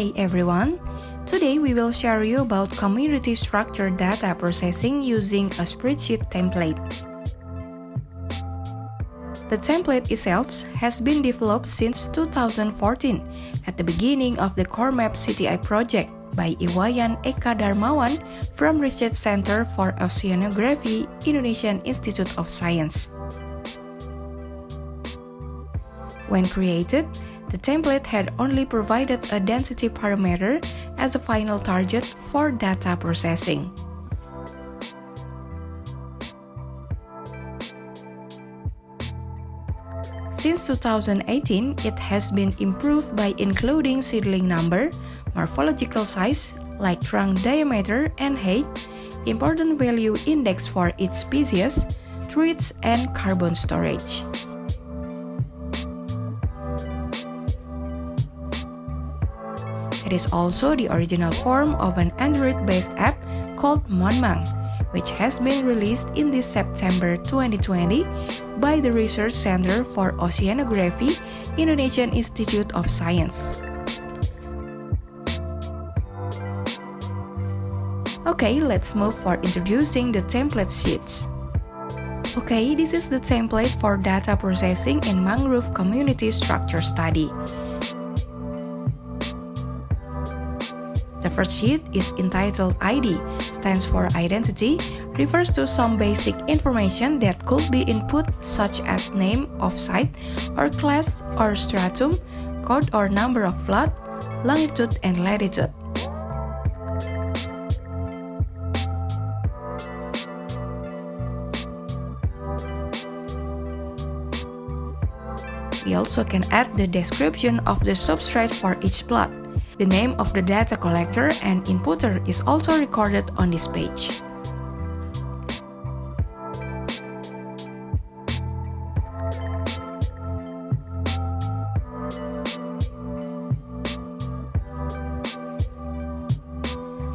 Hey everyone! Today we will share you about community structured data processing using a spreadsheet template. The template itself has been developed since 2014 at the beginning of the Core Map CTI project by Iwayan Eka Darmawan from Research Center for Oceanography, Indonesian Institute of Science. When created, the template had only provided a density parameter as a final target for data processing. Since 2018, it has been improved by including seedling number, morphological size, like trunk diameter and height, important value index for each species, traits, and carbon storage. It is also the original form of an Android-based app called Monmang, which has been released in this September 2020 by the Research Center for Oceanography, Indonesian Institute of Science. Okay, let's move for introducing the template sheets. Okay, this is the template for data processing in mangrove community structure study. The first sheet is entitled ID, stands for identity, refers to some basic information that could be input such as name of site, or class or stratum, code or number of plot, longitude and latitude. We also can add the description of the substrate for each plot. The name of the data collector and inputter is also recorded on this page.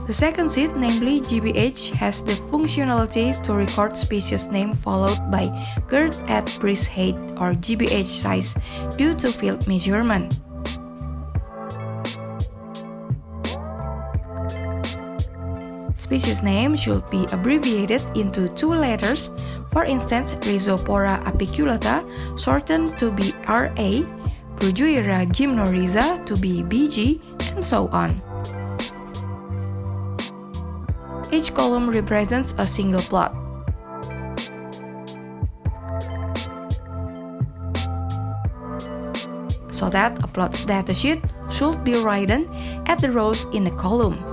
The second sheet, namely GBH, has the functionality to record species name followed by girth at breast height or GBH size due to field measurement. Species name should be abbreviated into 2 letters, for instance, Rhizopora apiculata shortened to be RA, Bruguiera gymnorrhiza to be BG, and so on. Each column represents a single plot. So that a plot's datasheet should be written at the rows in the column.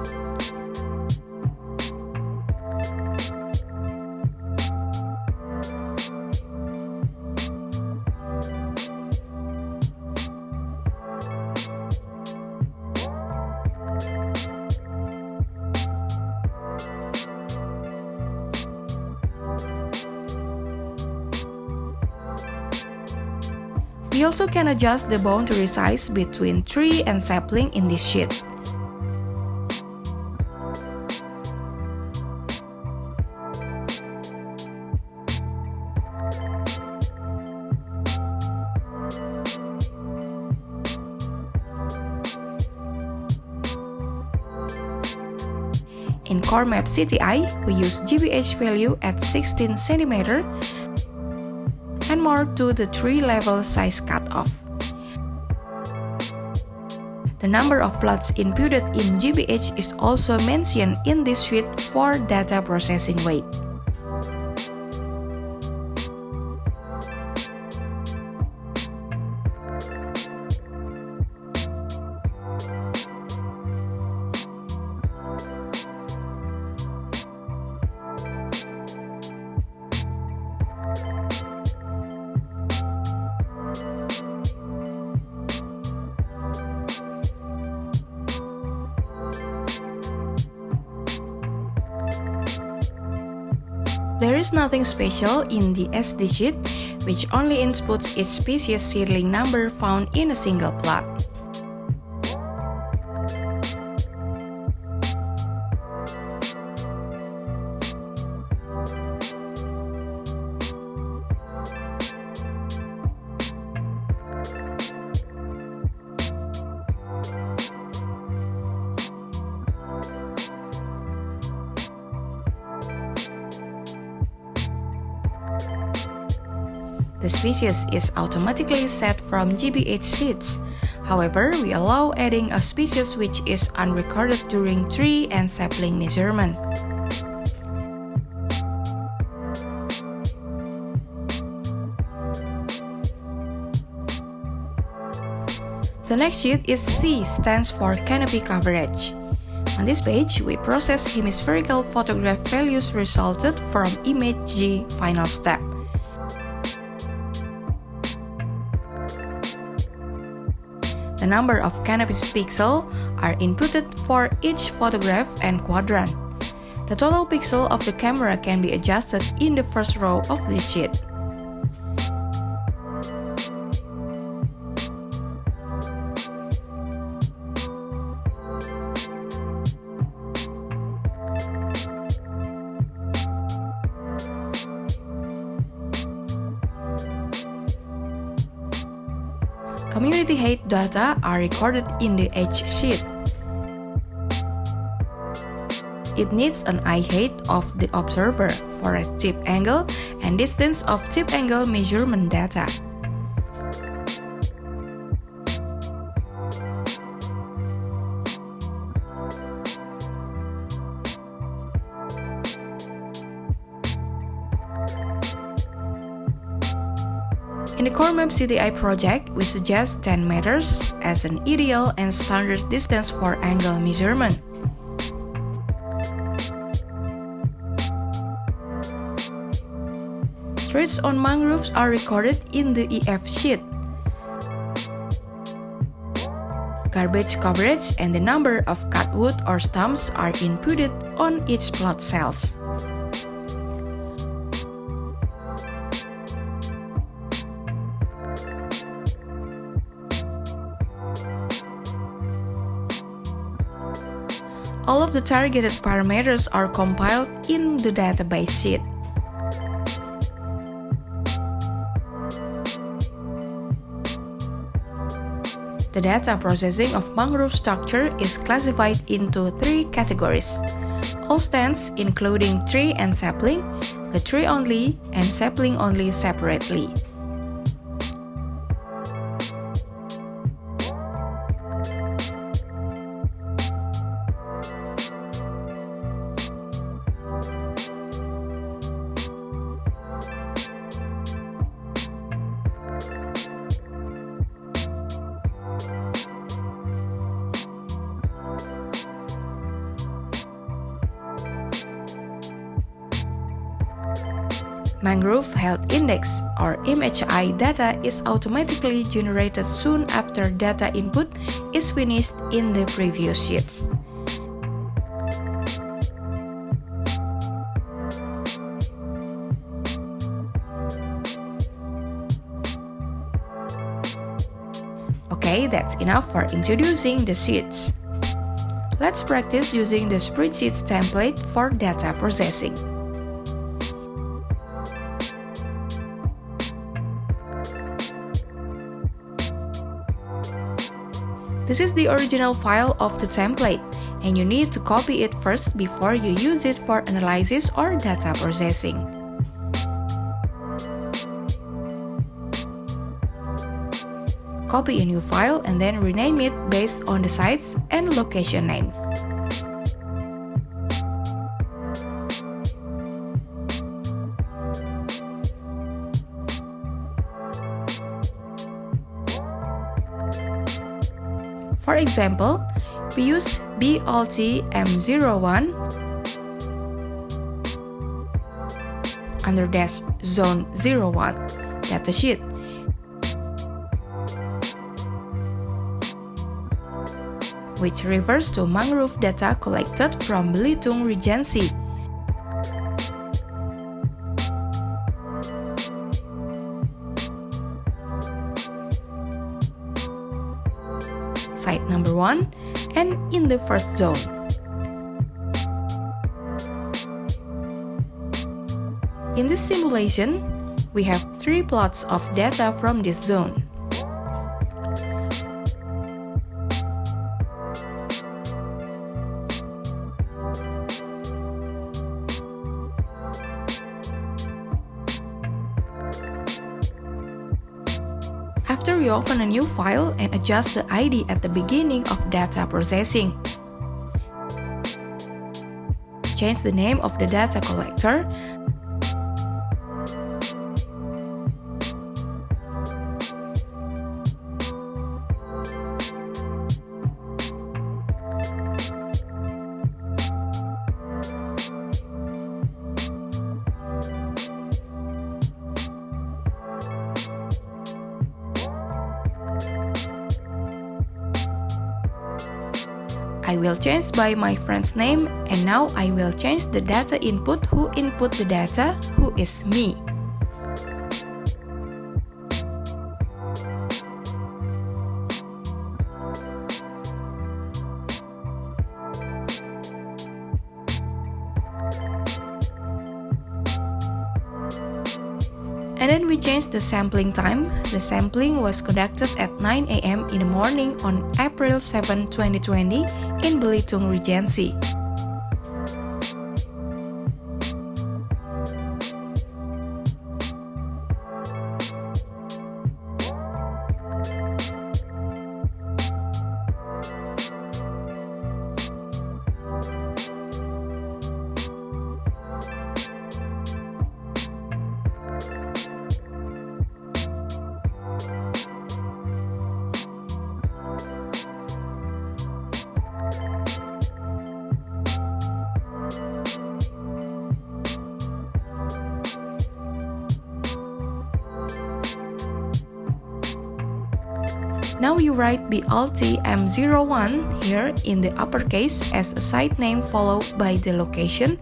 We also can adjust the boundary size between tree and sapling in this sheet. In Core Map CTI, we use GBH value at 16 cm and more to the tree level size cutoff. The number of plots inputted in GBH is also mentioned in this sheet for data processing weight. There is nothing special in the SD sheet, which only inputs each species seedling number found in a single plot. The species is automatically set from GBH sheets. However, we allow adding a species which is unrecorded during tree and sapling measurement. The next sheet is C, stands for canopy coverage. On this page, we process hemispherical photograph values resulted from image G final step. The number of canopy pixels are inputted for each photograph and quadrant. The total pixel of the camera can be adjusted in the first row of this sheet. Community height data are recorded in the H sheet. It needs an eye height of the observer for a tip angle and distance of tip angle measurement data. In the Core Map CTI project, we suggest 10 meters as an ideal and standard distance for angle measurement. Trees on mangroves are recorded in the EF sheet. Garbage coverage and the number of cut wood or stumps are inputted on each plot cells. All of the targeted parameters are compiled in the database sheet. The data processing of mangrove structure is classified into 3 categories: all stands including tree and sapling, the tree only, and sapling only separately. Mangrove Health Index or MHI data is automatically generated soon after data input is finished in the previous sheets. Okay, that's enough for introducing the sheets. Let's practice using the Spreadsheet template for data processing. This is the original file of the template, and you need to copy it first before you use it for analysis or data processing. Copy a new file and then rename it based on the sites and location name. For example, we use BLT M01 _ zone 01 datasheet. Which refers to mangrove data collected from Belitung Regency. Site number 1 and in the first zone. In this simulation, we have 3 plots of data from this zone. After you open a new file and adjust the ID at the beginning of data processing. Change the name of the data collector. I will change by my friend's name, and now I will change the data input who input the data, who is me. And then we changed the sampling time. The sampling was conducted at 9 a.m. in the morning on April 7, 2020 in Belitung Regency. Now you write BLT M01 here in the uppercase as a site name followed by the location.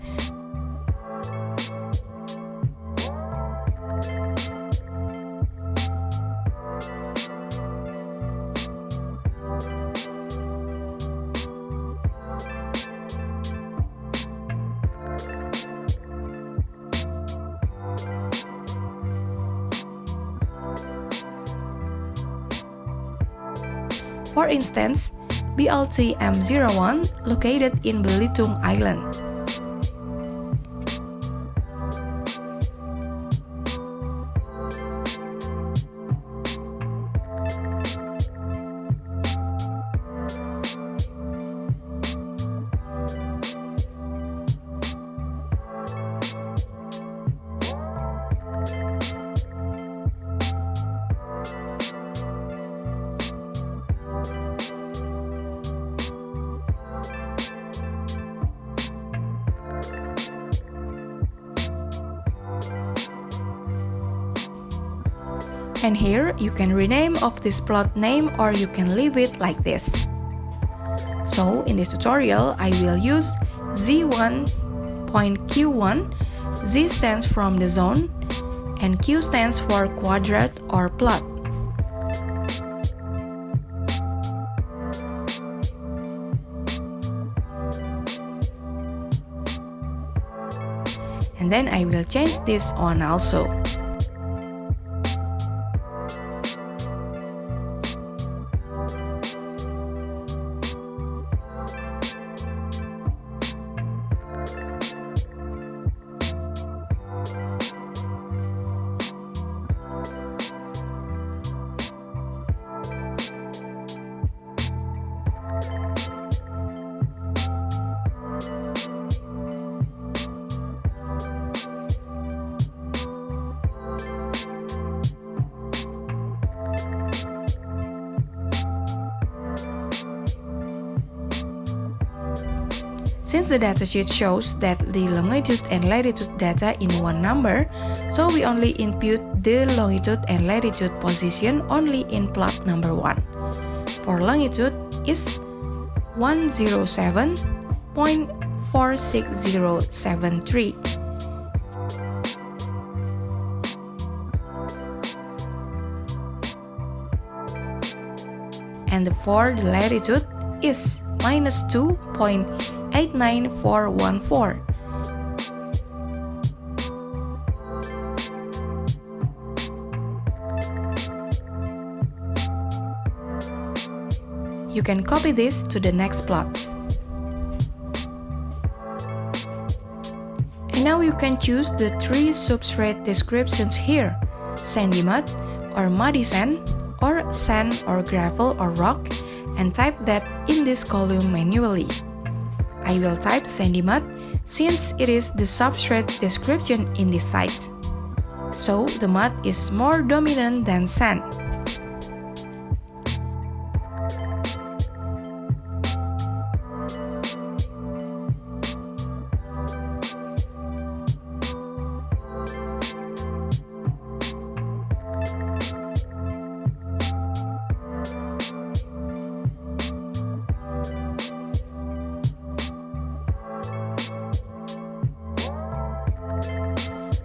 For instance, BLT M01 located in Belitung Island. And here you can rename of this plot name or you can leave it like this. So in this tutorial I will use Z1.Q1. Z stands from the zone and Q stands for quadrant or plot. And then I will change this on also. Since the datasheet shows that the longitude and latitude data in one number, so we only input the longitude and latitude position only in plot number 1. For longitude is 107.46073. And for the latitude is minus 2.89414. You can copy this to the next plot. And now you can choose the 3 substrate descriptions here: sandy mud, or muddy sand, or sand or gravel or rock and type that in this column manually. I will type sandy mud since it is the substrate description in this site. So the mud is more dominant than sand.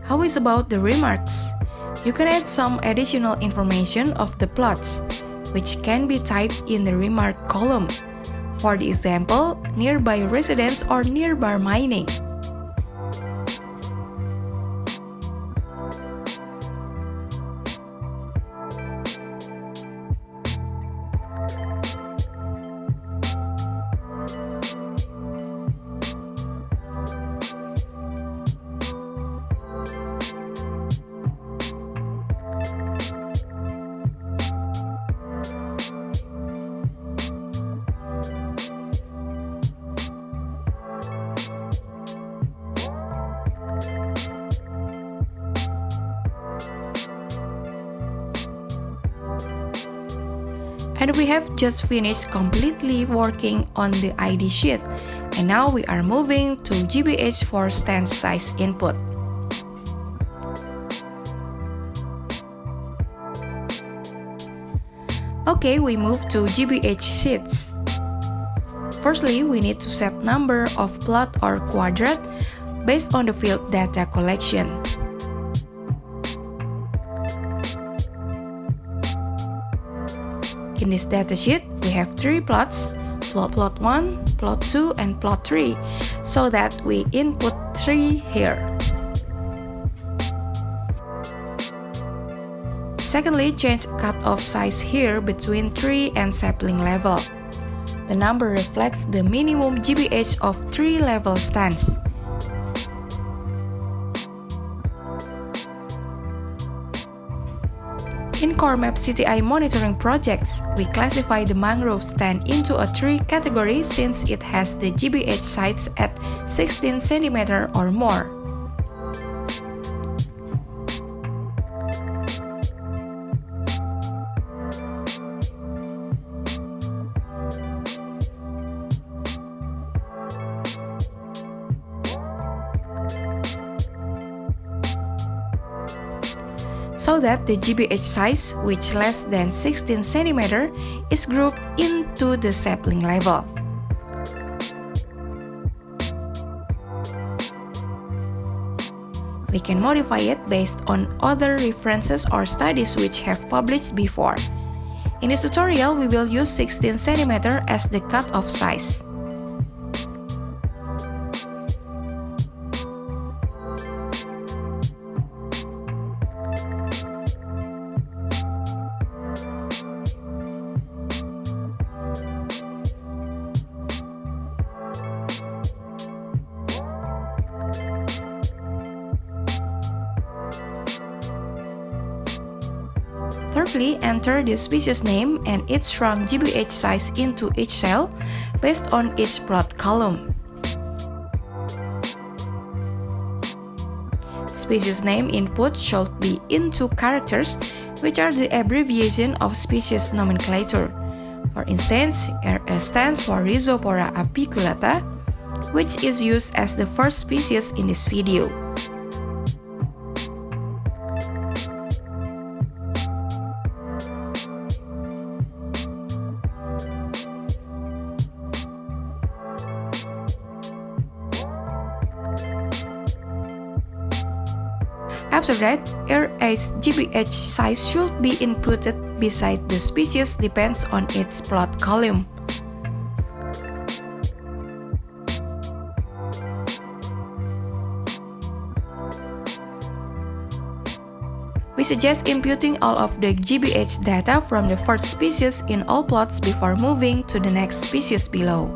How is about the remarks? You can add some additional information of the plots, which can be typed in the remark column. For the example, nearby residence or nearby mining. And we have just finished completely working on the ID sheet, and now we are moving to GBH for stance size input. Okay, we move to GBH sheets. Firstly, we need to set number of plot or quadrat based on the field data collection. In this datasheet, we have 3 plots, plot 1, plot 2, and plot 3, so that we input 3 here. Secondly, change cutoff size here between tree and sapling level. The number reflects the minimum GBH of 3 level stands. In Core Map CTI monitoring projects, we classify the mangrove stand into a tree category since it has the GBH size at 16 cm or more. So that the GBH size, which less than 16 cm, is grouped into the sapling level. We can modify it based on other references or studies which have published before. In this tutorial, we will use 16 cm as the cutoff size. Thirdly, enter the species name and its shrunk GBH size into each cell based on each plot column. Species name input should be into characters, which are the abbreviation of species nomenclature. For instance, RS stands for Rhizopora apiculata, which is used as the first species in this video. After that, RS GBH size should be inputted beside the species depends on its plot column. We suggest imputing all of the GBH data from the first species in all plots before moving to the next species below.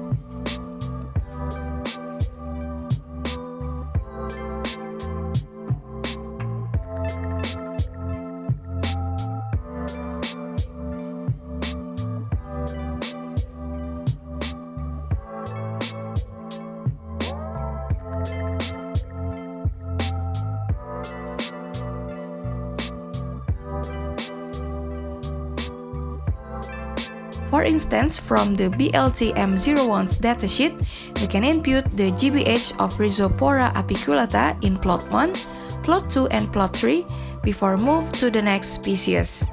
For instance, from the BLTM01's datasheet, we can input the GBH of Rhizopora apiculata in plot 1, plot 2, and plot 3 before move to the next species.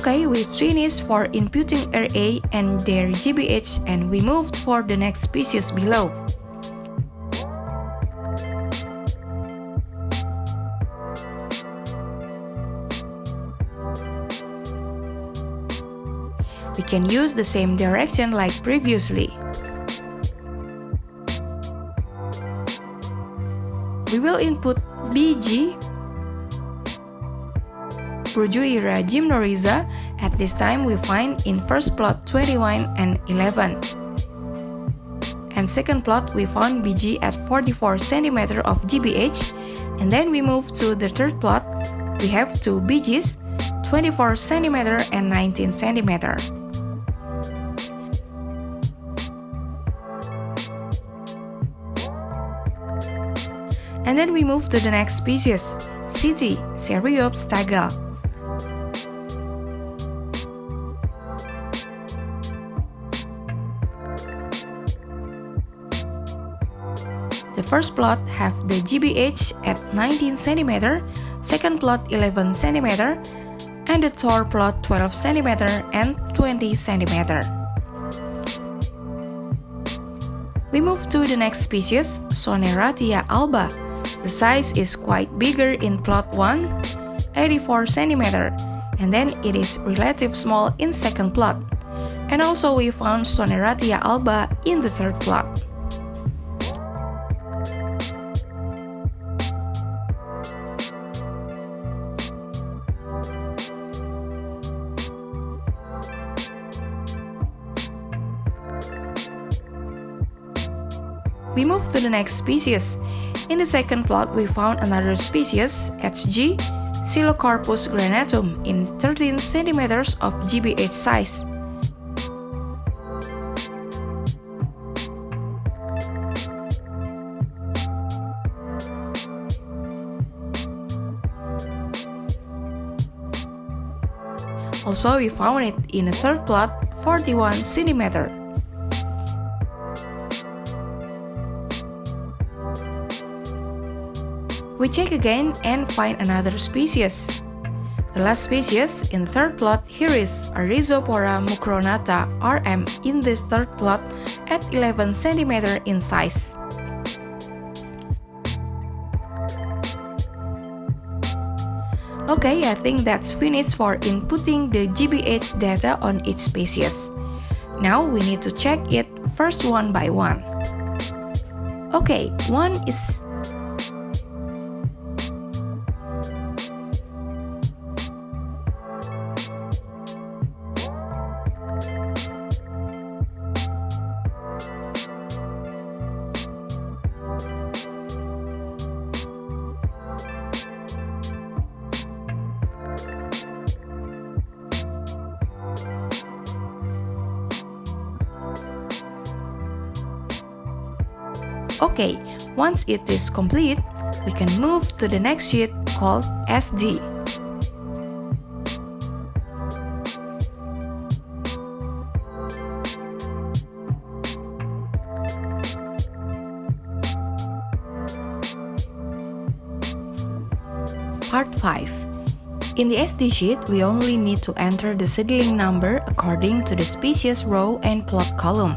Okay, we've finished for inputting RA and their GBH, and we moved for the next species below. We can use the same direction like previously. We will input BG Bruguiera gymnorrhiza. At this time we find in first plot 21 and 11. And second plot we found BG at 44 cm of GBH, and then we move to the third plot. We have two BGs, 24 cm and 19 cm. And then we move to the next species, CT, Cereops tagal. The first plot have the GBH at 19 cm, second plot 11 cm, and the third plot 12 cm and 20 cm. We move to the next species, Soneratia alba. The size is quite bigger in plot 1, 84 cm, and then it is relatively small in second plot. And also we found Soneratia alba in the third plot. We move to the next species. In the second plot, we found another species, HG, Silocarpus granatum, in 13 cm of GBH size. Also, we found it in the third plot, 41 cm. We check again and find another species. The last species in the third plot here is Rhizopora mucronata RM in this third plot at 11 cm in size. Okay, I think that's finished for inputting the GBH data on each species. Now we need to check it first one by one. Okay, one is Okay, once it is complete, we can move to the next sheet called SD. Part 5. In the SD sheet, we only need to enter the seedling number according to the species row and plot column.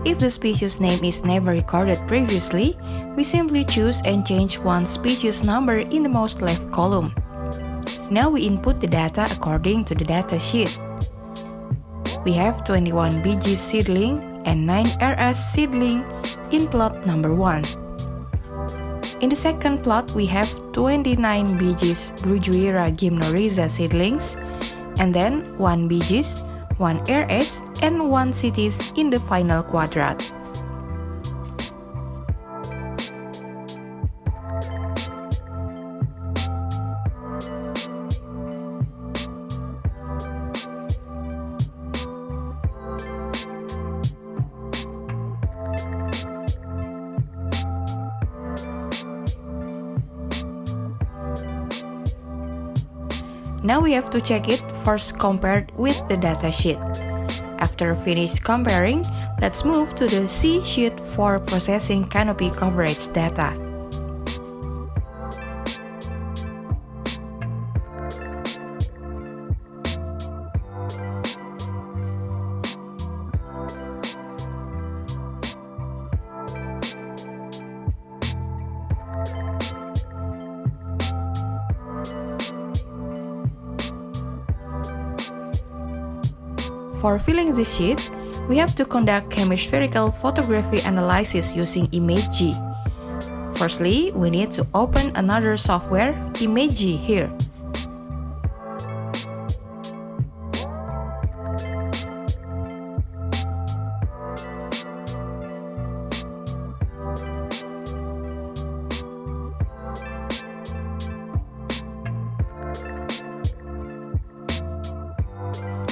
If the species name is never recorded previously, we simply choose and change one species number in the most left column. Now we input the data according to the data sheet. We have 21 BG seedling and 9 RS seedling in plot number 1. In the second plot, we have 29 BGs Blue Juira gymnorrhiza seedlings, and then 1 BGs, 1 RS, and 1 CTs in the final quadrant. Now we have to check it first compared with the datasheet. After finish comparing, let's move to the C sheet for processing canopy coverage data. For filling this sheet, we have to conduct hemispherical photography analysis using MHI. Firstly, we need to open another software, MHI here.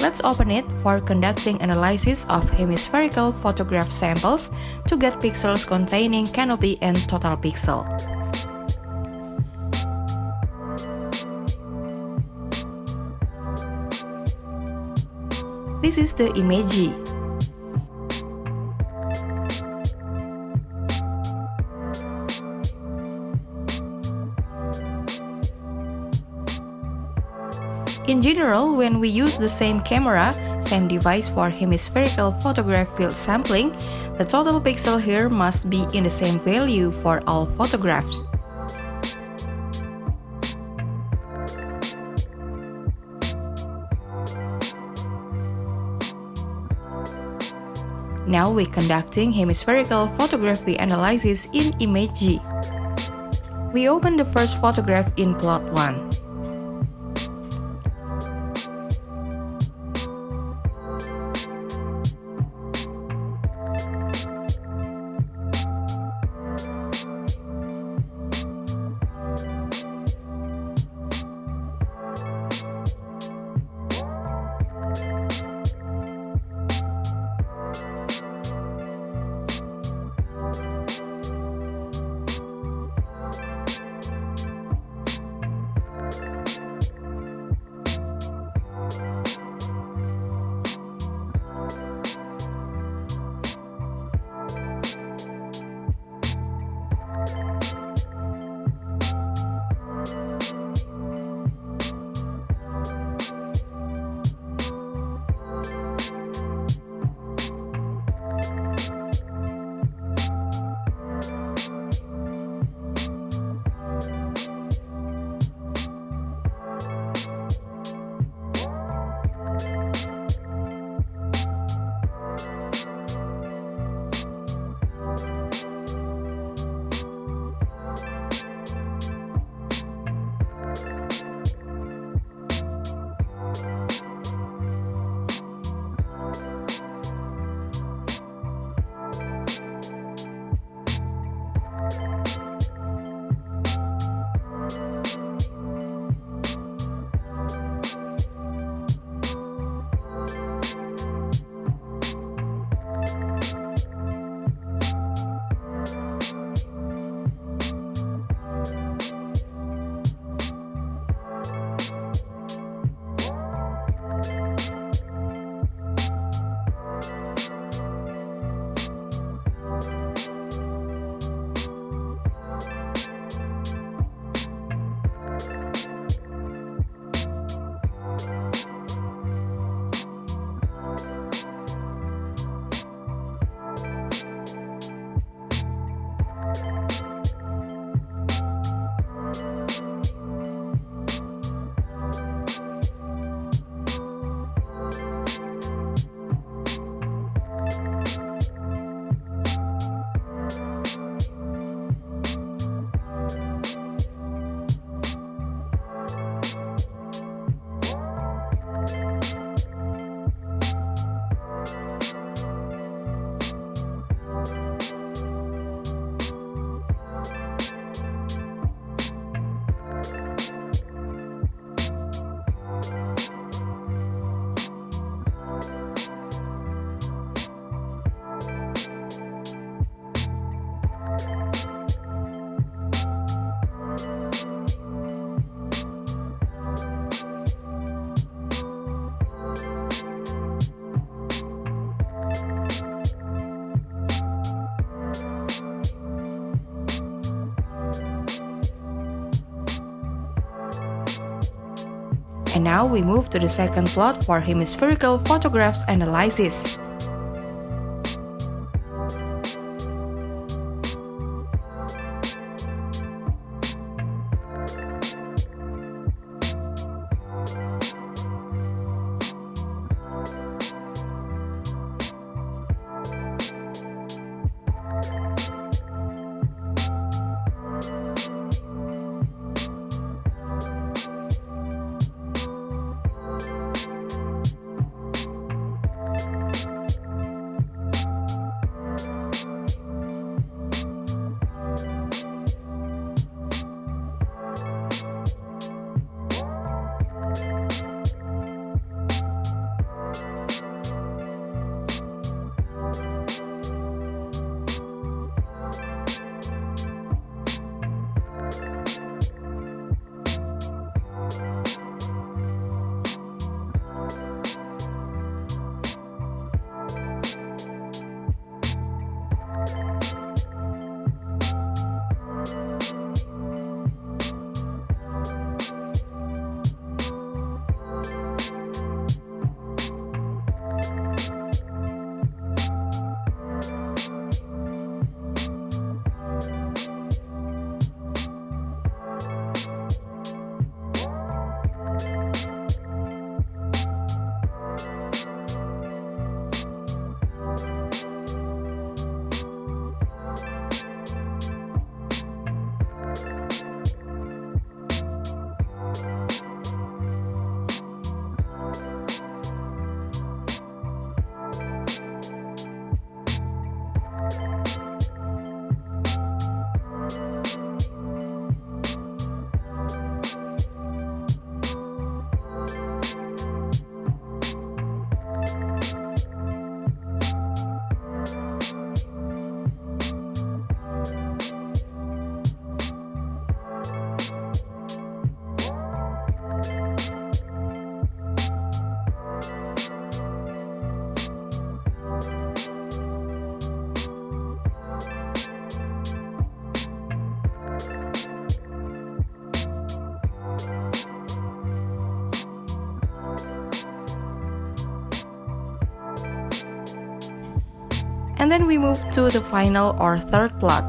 Let's open it for conducting analysis of hemispherical photograph samples to get pixels containing canopy and total pixel. This is the MHI. In general, when we use the same camera, same device for hemispherical photograph field sampling, the total pixel here must be in the same value for all photographs. Now we're conducting hemispherical photography analysis in MHI. We open the first photograph in plot 1. And now we move to the second plot for hemispherical photographs analysis. And then we move to the final or third plot.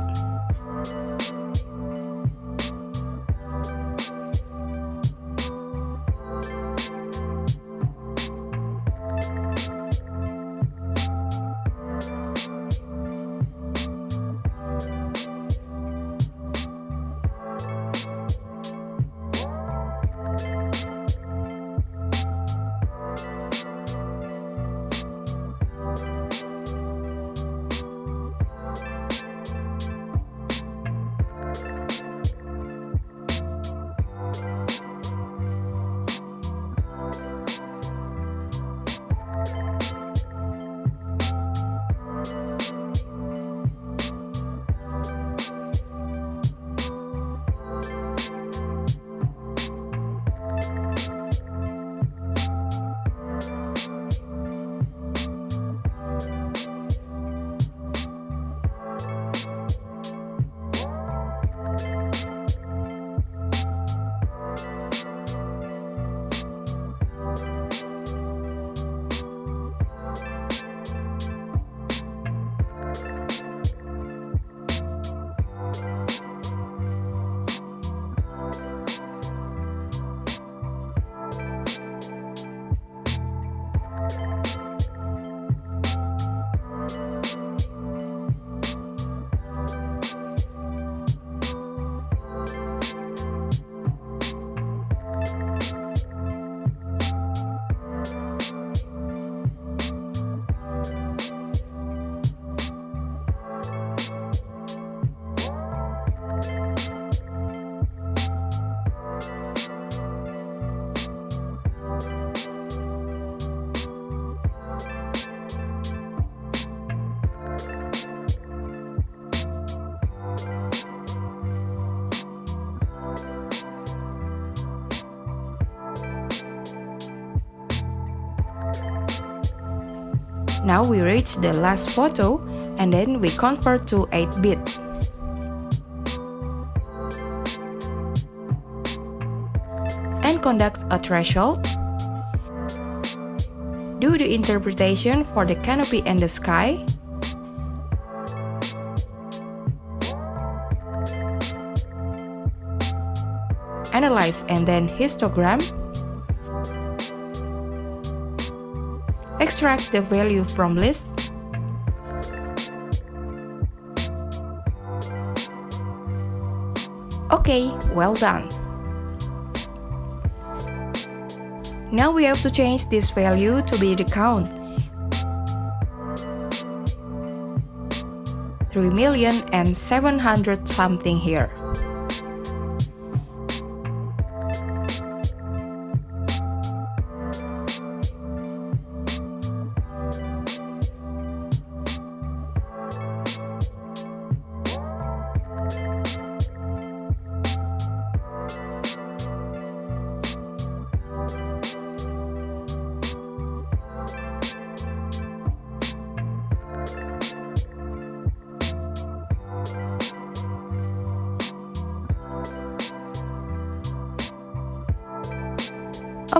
Now we reach the last photo and then we convert to 8-bit. and conduct a threshold. Do the interpretation for the canopy and the sky. Analyze and then histogram. Extract the value from list. Okay, well done. Now we have to change this value to be the count. 3,700,000 something here.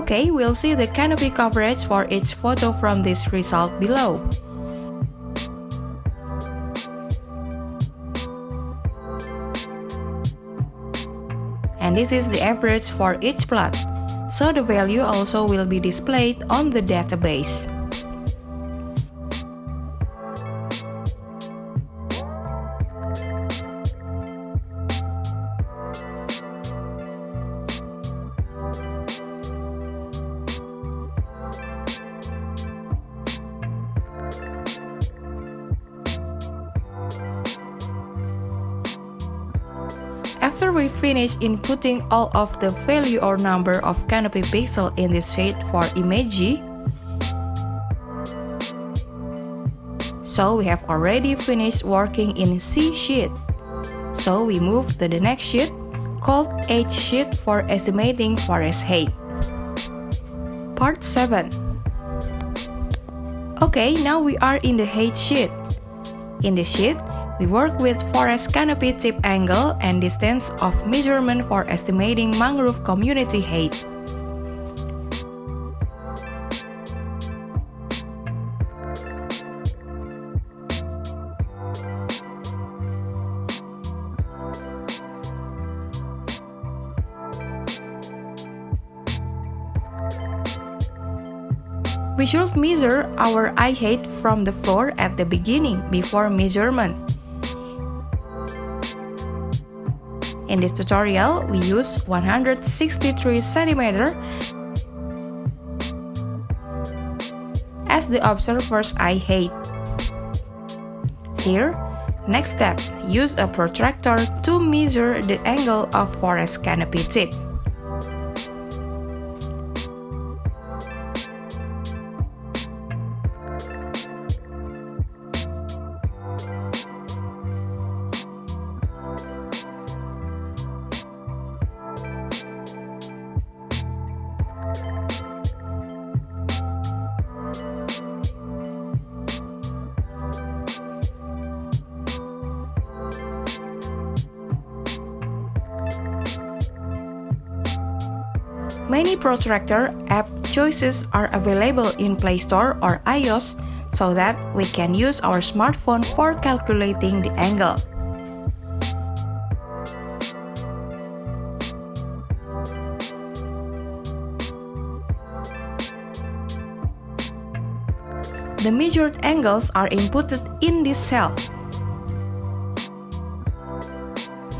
Okay, we'll see the canopy coverage for each photo from this result below. And this is the average for each plot, so the value also will be displayed on the database. After we finish inputting all of the value or number of canopy pixel in this sheet for MHI, so we have already finished working in C sheet. So we move to the next sheet called H sheet for estimating forest height. Part 7. Okay, now we are in the height sheet. In this sheet, we work with forest canopy tip angle and distance of measurement for estimating mangrove community height. We should measure our eye height from the floor at the beginning before measurement. In this tutorial, we use 163 cm as the observer's eye height. Here, next step, use a protractor to measure the angle of forest canopy tip. Many protractor app choices are available in Play Store or iOS so that we can use our smartphone for calculating the angle. The measured angles are inputted in this cell.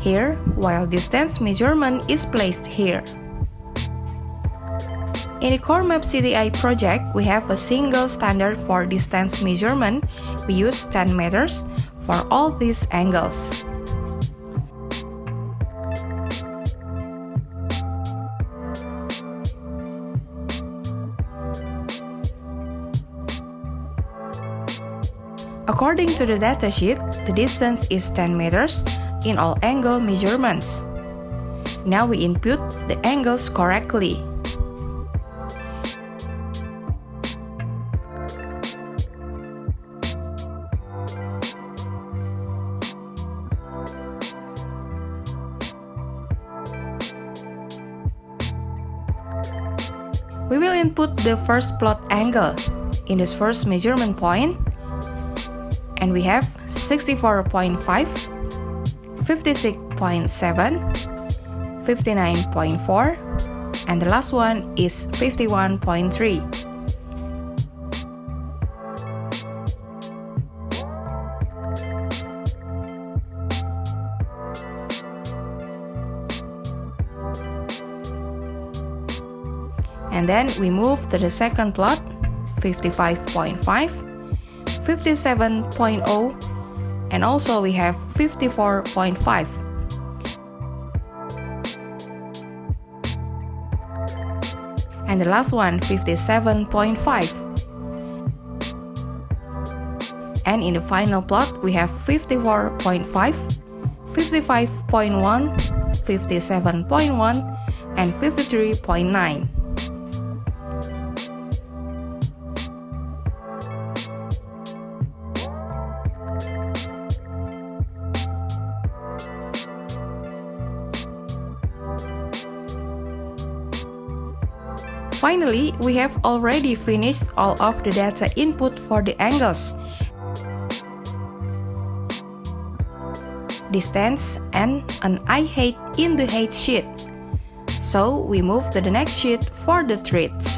Here, while distance measurement is placed here. In the Core Map CTI project, we have a single standard for distance measurement. We use 10 meters for all these angles. According to the datasheet, the distance is 10 meters in all angle measurements. Now we input the angles correctly. We will input the first plot angle in this first measurement point, and we have 64.5, 56.7, 59.4, and the last one is 51.3. And then we move to the second plot, 55.5, 57.0, and also we have 54.5. And the last one, 57.5. And in the final plot, we have 54.5, 55.1, 57.1, and 53.9. Finally, we have already finished all of the data input for the angles, distance, and an eye height in the height sheet. So we move to the next sheet for the treats.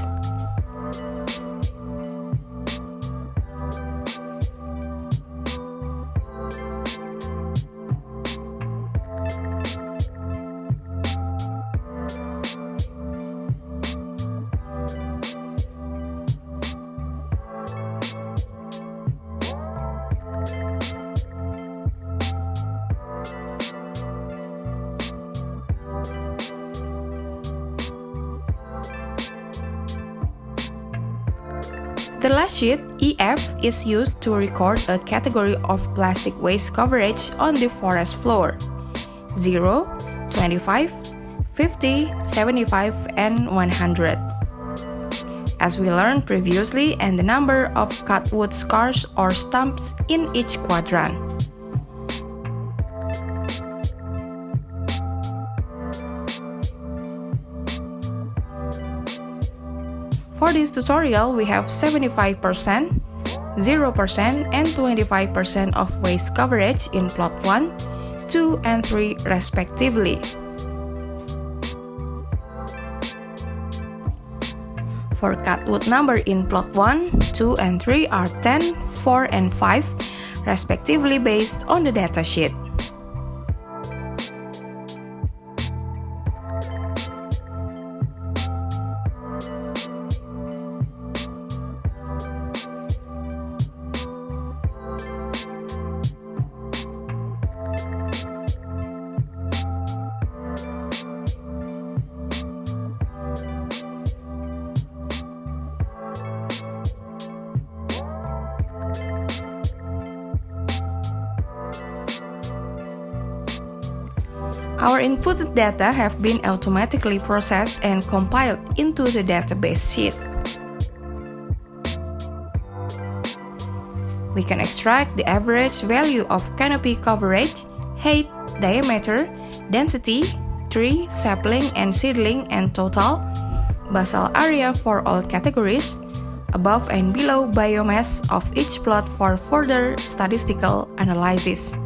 The last sheet, EF, is used to record a category of plastic waste coverage on the forest floor: 0, 25, 50, 75, and 100. As we learned previously, and the number of cut wood scars or stumps in each quadrant. For this tutorial, we have 75%, 0%, and 25% of waste coverage in plot 1, 2, and 3 respectively. For cut wood number in plot 1, 2, and 3 are 10, 4, and 5 respectively based on the datasheet. Our inputted data have been automatically processed and compiled into the database sheet. We can extract the average value of canopy coverage, height, diameter, density, tree, sapling, and seedling, and total basal area for all categories, above and below biomass of each plot for further statistical analysis.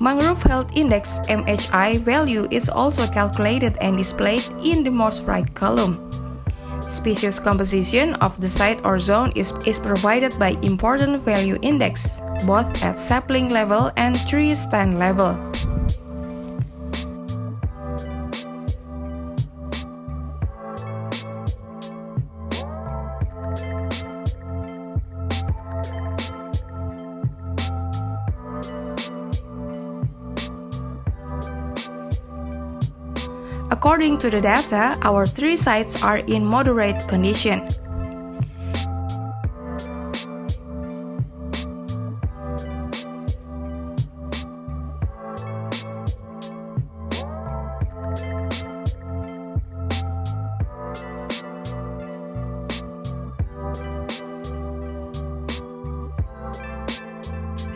Mangrove Health Index MHI value is also calculated and displayed in the most right column. Species composition of the site or zone is provided by Important Value Index, both at sapling level and tree stand level. According to the data, our 3 sites are in moderate condition.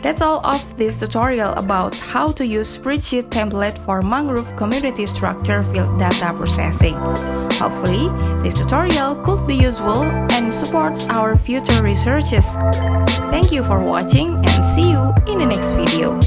That's all of this tutorial about how to use Spreadsheet template for mangrove community structure field data processing. Hopefully, this tutorial could be useful and supports our future researches. Thank you for watching and see you in the next video.